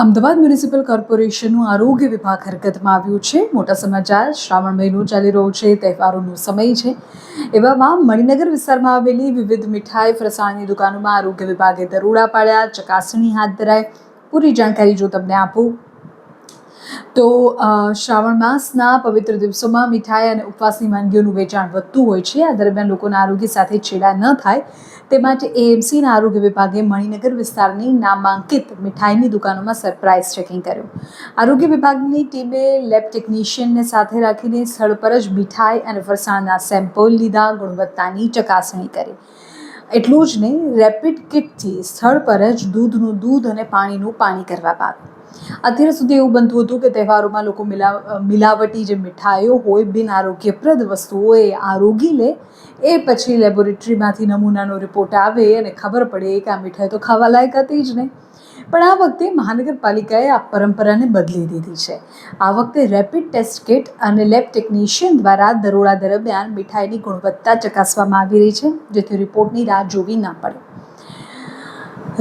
Ahmedabad municipal કોર્પોરેશનનું આરોગ્ય વિભાગ હરકતમાં આવ્યું છે. મોટા સમાચાર. શ્રાવણ મહિનો ચાલી રહ્યો છે, તહેવારોનો સમય છે. એવામાં મણિનગર વિસ્તારમાં આવેલી વિવિધ મીઠાઈ ફરસાણની દુકાનોમાં આરોગ્ય વિભાગે દરોડા પાડ્યા, ચકાસણી હાથ ધરાઈ. પૂરી જાણકારી જો તમને આપું તો શ્રાવણ માસના પવિત્ર દિવસોમાં મીઠાઈ અને ઉપવાસની વાનગીઓનું વેચાણ વધતું હોય છે. આ દરમિયાન લોકોના આરોગ્ય સાથે છેડા ન થાય તે માટે એએમસીના આરોગ્ય વિભાગે મણિનગર વિસ્તારની નામાંકિત મીઠાઈની દુકાનોમાં સરપ્રાઇઝ ચેકિંગ કર્યું. આરોગ્ય વિભાગની ટીમે લેબ ટેકનિશિયનને સાથે રાખીને સ્થળ પર જ મીઠાઈ અને ફરસાણના સેમ્પલ લીધા, ગુણવત્તાની ચકાસણી કરી. એટલું જ નહીં, રેપિડ કિટથી સ્થળ પર જ દૂધનું દૂધ અને પાણીનું પાણી કરવામાં આવ્યું. અત્યાર સુધી એવું બનતું હતું કે તહેવારોમાં લોકો મિલાવટી જે મીઠાઈઓ હોય, બિન આરોગ્યપ્રદ વસ્તુઓ એ આરોગી લે, એ પછી લેબોરેટરીમાંથી નમૂનાનો રિપોર્ટ આવે અને ખબર પડે કે આ મીઠાઈ તો ખાવા લાયક હતી જ નહીં. પણ આ વખતે મહાનગરપાલિકાએ આ પરંપરાને બદલી દીધી છે. આ વખતે રેપિડ ટેસ્ટ કિટ અને લેબ ટેકનિશિયન દ્વારા દરોડા દરમિયાન મીઠાઈની ગુણવત્તા ચકાસવામાં આવી રહી છે, જેથી રિપોર્ટની રાહ જોવી ના પડે.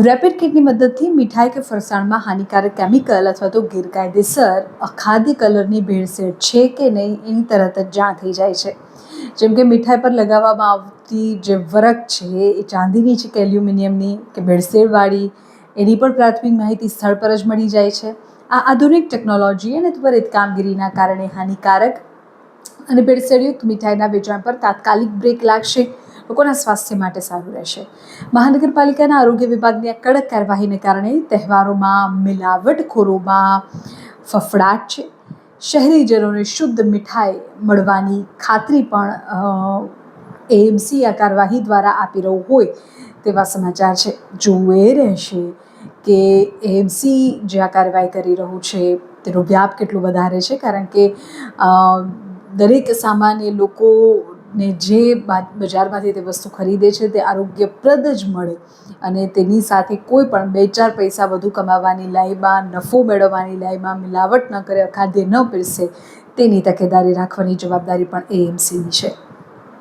રેપિડ કિટની મદદથી મીઠાઈ કે ફરસાણમાં હાનિકારક કેમિકલ અથવા તો ગેરકાયદેસર અખાદ્ય કલરની ભેળસેળ છે કે નહીં એની તરત જ જાણ થઈ જાય છે. જેમ કે મીઠાઈ પર લગાવવામાં આવતી જે વરખ છે એ ચાંદીની છે કે એલ્યુમિનિયમની કે ભેળસેળવાળી, એની પણ પ્રાથમિક માહિતી સ્થળ પર જ મળી જાય છે. આ આધુનિક ટેકનોલોજી અને ત્વરિત કામગીરીના કારણે હાનિકારક અને ભેળસેળયુક્ત મીઠાઈના વેચાણ પર તાત્કાલિક બ્રેક લાગશે. લોકોના સ્વાસ્થ્ય માટે સારું રહેશે. મહાનગરપાલિકાના આરોગ્ય વિભાગની આ કડક કાર્યવાહીને કારણે તહેવારોમાં મિલાવટખોરોમાં ફફડાટ છે. શહેરીજનોને શુદ્ધ મીઠાઈ મળવાની ખાતરી પણ એએમસી આ કાર્યવાહી દ્વારા આપી રહ્યું હોય તેવા સમાચાર છે. જોવું એ રહેશે કે એએમસી જે આ કાર્યવાહી કરી રહ્યું છે તેનો વ્યાપ કેટલો વધારે છે, કારણ કે દરેક સામાન્ય લોકોને જે બજારમાંથી તે વસ્તુ ખરીદે છે તે આરોગ્યપ્રદ જ મળે અને તેની સાથે કોઈ પણ 2-4 પૈસા વધુ કમાવાની લાઈમાં, નફો મેળવવાની લાઈમાં મિલાવટ ન કરે, અખાદ્ય ન પીરસે, તેની તકેદારી રાખવાની જવાબદારી પણ એએમસીની છે.